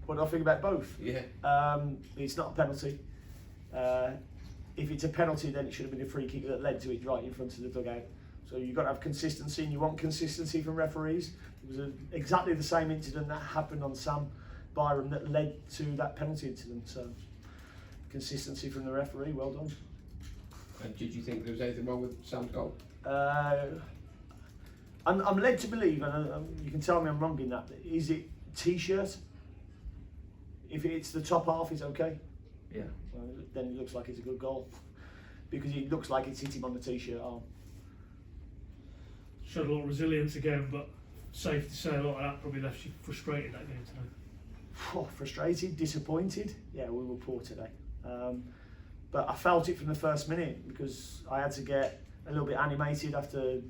what do I think about both? Yeah. It's not a penalty. If it's a penalty, then it should have been a free kick that led to it right in front of the dugout. So you've got to have consistency, and you want consistency from referees. It was exactly the same incident that happened on Sam Byram that led to that penalty incident. So consistency from the referee, well done. And did you think there was anything wrong with Sam's goal? I'm led to believe, and you can tell me I'm wrong in that. Is it T-shirt? If it's the top half, it's okay. Yeah. Well, then it looks like it's a good goal because it looks like it's hit him on the T-shirt arm. Showed a lot of resilience again, but safe to say a lot of that probably left you frustrated that game today. Frustrated, disappointed. Yeah, we were poor today. But I felt it from the first minute because I had to get a little bit animated after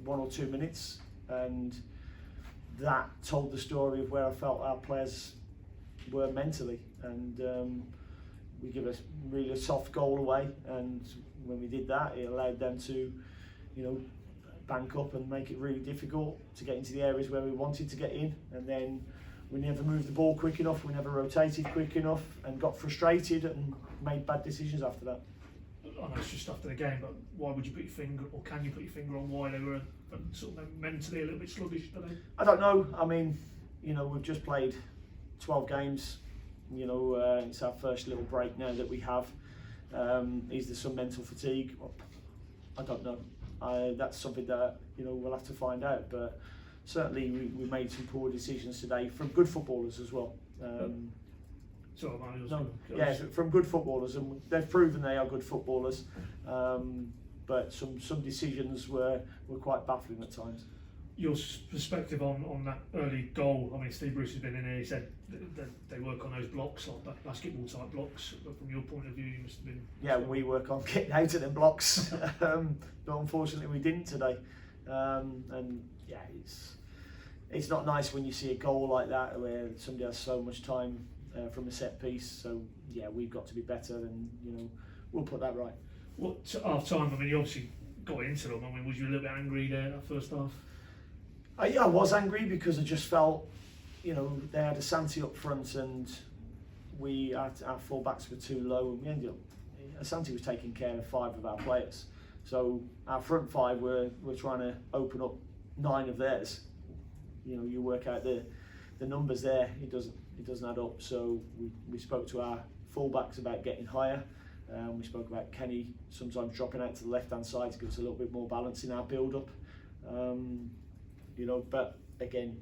1 or 2 minutes, and that told the story of where I felt our players were mentally. And we give a really soft goal away, and when we did that, it allowed them to, bank up and make it really difficult to get into the areas where we wanted to get in. And then we never moved the ball quick enough, we never rotated quick enough, and got frustrated and made bad decisions after that. I know it's just after the game, but why would you put your finger, or can you put your finger on why they were sort of mentally a little bit sluggish today? I don't know. I mean, we've just played 12 games. It's our first little break now that we have. Is there some mental fatigue? Well, I don't know. That's something that we'll have to find out. But certainly we made some poor decisions today from good footballers as well. From good footballers, and they've proven they are good footballers. But some decisions were quite baffling at times. Your perspective on that early goal? I mean, Steve Bruce has been in here. He said that they work on those blocks, like basketball type blocks. But from your point of view, you must have been. Yeah, we work on getting out of them blocks, but unfortunately we didn't today. And yeah, it's not nice when you see a goal like that where somebody has so much time from a set piece. So yeah, we've got to be better, and we'll put that right. What half time? I mean, you obviously got into them. I mean, was you a little bit angry there that first half? I was angry because I just felt, they had Asante up front, and our full backs were too low, and we ended up. Asante was taking care of 5 of our players, so our front 5 were trying to open up 9 of theirs. You work out the numbers there. It doesn't add up. So we spoke to our full backs about getting higher. We spoke about Kenny sometimes dropping out to the left hand side to give us a little bit more balance in our build up. But again,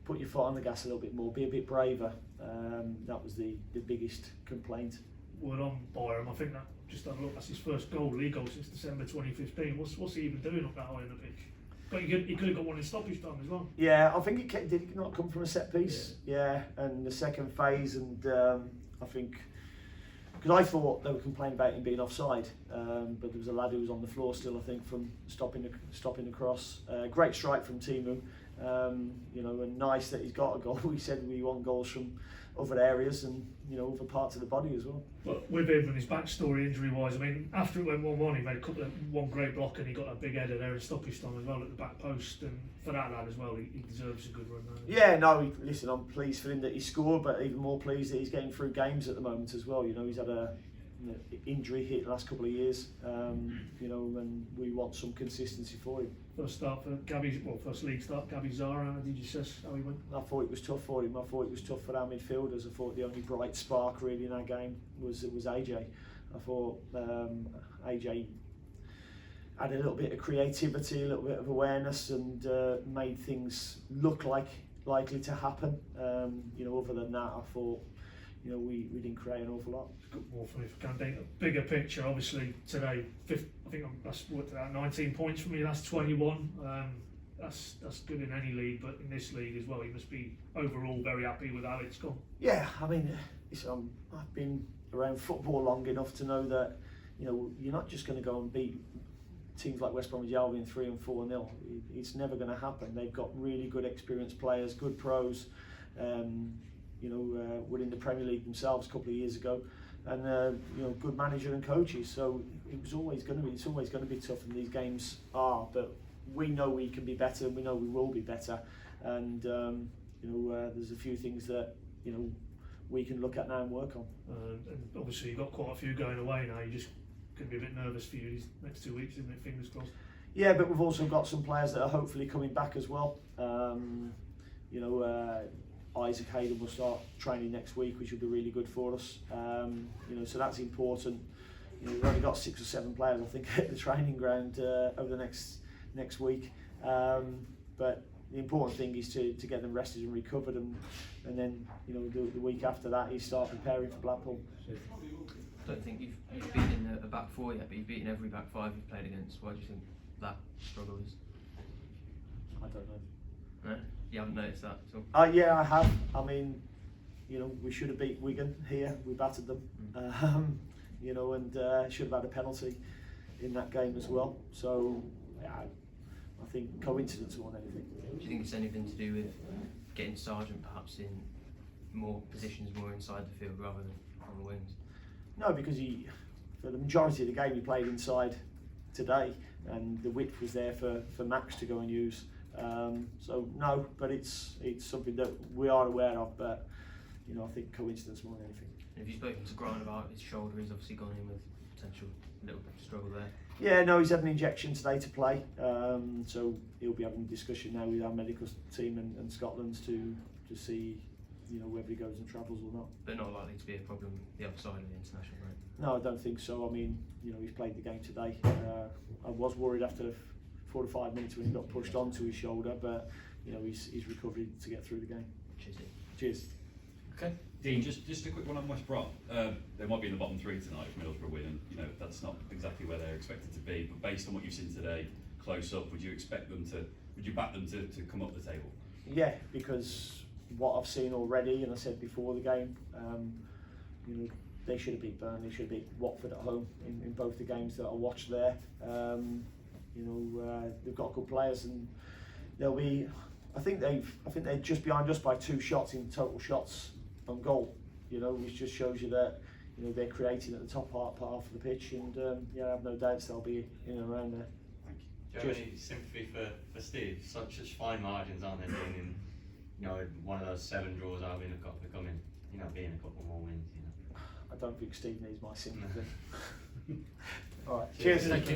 put your foot on the gas a little bit more, be a bit braver. That was the biggest complaint. Word on Byram, I think that just had a look. That's his first league goal since December 2015. What's he even doing up that high in the pitch? But he could have got one in stoppage time as well. Yeah, I think did it not come from a set piece? Yeah, and the second phase, and I think. Because I thought they were complaining about him being offside, but there was a lad who was on the floor still, I think, from stopping the cross. Great strike from Timu, and nice that he's got a goal. We said we want goals from other areas and other parts of the body as well. But with him and his backstory injury-wise, I mean, after it went 1-1, he made one great block, and he got a big header there in stoppage time as well at the back post. And for that lad as well, he deserves a good run. Yeah, no, listen, I'm pleased for him that he scored, but even more pleased that he's getting through games at the moment as well. He's had a injury hit the last couple of years, and we want some consistency for him. First start for first league start, Gabby Zara. Did you assess how he went? I thought it was tough for him. I thought it was tough for our midfielders. I thought the only bright spark really in our game was AJ. I thought AJ had a little bit of creativity, a little bit of awareness, and made things look likely to happen. Other than that, I thought we didn't create an awful lot. Got more from if I can think. A bigger picture, obviously today. I think that's worked out 19 points for me. That's 21. That's good in any league, but in this league as well, you must be overall very happy with how it's gone. Yeah, I mean, I've been around football long enough to know that you're not just going to go and beat teams like West Bromwich Albion 3 and 4-0. It's never going to happen. They've got really good experienced players, good pros. Were in the Premier League themselves a couple of years ago, and good manager and coaches. So it's always going to be tough, and these games are. But we know we can be better, and we know we will be better. And there's a few things that we can look at now and work on. And obviously you've got quite a few going away now. You just could be a bit nervous for you these next 2 weeks, isn't it? Fingers crossed. Yeah, but we've also got some players that are hopefully coming back as well. Isaac Hayden will start training next week, which will be really good for us. So that's important. We've only got 6 or 7 players, I think, at the training ground over the next week. But the important thing is to get them rested and recovered, and then the week after that, you start preparing for Blackpool. I don't think you've beaten a back four yet, but you've beaten every back five you've played against. Why do you think that struggle is? I don't know. No? You haven't noticed that at all? Yeah, I have. I mean, we should have beat Wigan here. We battered them. And should have had a penalty in that game as well. So, yeah, I think coincidence more than anything. Do you think it's anything to do with getting Sargent perhaps in more positions, more inside the field rather than on the wings? No, because for the majority of the game he played inside today, and the width was there for Max to go and use. So no, but it's something that we are aware of, but I think coincidence more than anything. Have you spoken to Grant about his shoulder? He's obviously gone in with potential little struggle there. Yeah, no, he's had an injection today to play, so he'll be having a discussion now with our medical team and Scotland to see whether he goes and travels or not. But not likely to be a problem the other side of the international break. No, I don't think so. I mean, he's played the game today. I was worried after 4 to 5 minutes when he got pushed onto his shoulder, but he's recovered to get through the game. Cheers. Okay, Dean, just a quick one on West Brom. They might be in the bottom 3 tonight if Middlesbrough win, and that's not exactly where they're expected to be. But based on what you've seen today, close up, would you back them to come up the table? Yeah, because what I've seen already, and I said before the game, they should have beat Burnley, they should have beat Watford at home in both the games that I watched there. They've got good players, and they'll be. I think they're just behind us by 2 shots in total shots on goal. Which just shows you that they're creating at the top half of the pitch, and I have no doubts they'll be in and around there. Thank you. Do you have any sympathy for Steve? Such fine margins, aren't there, being in one of those 7 draws out in a cup becoming being a couple more wins. I don't think Steve needs my sympathy. All right, Cheers. cheers. Thank you.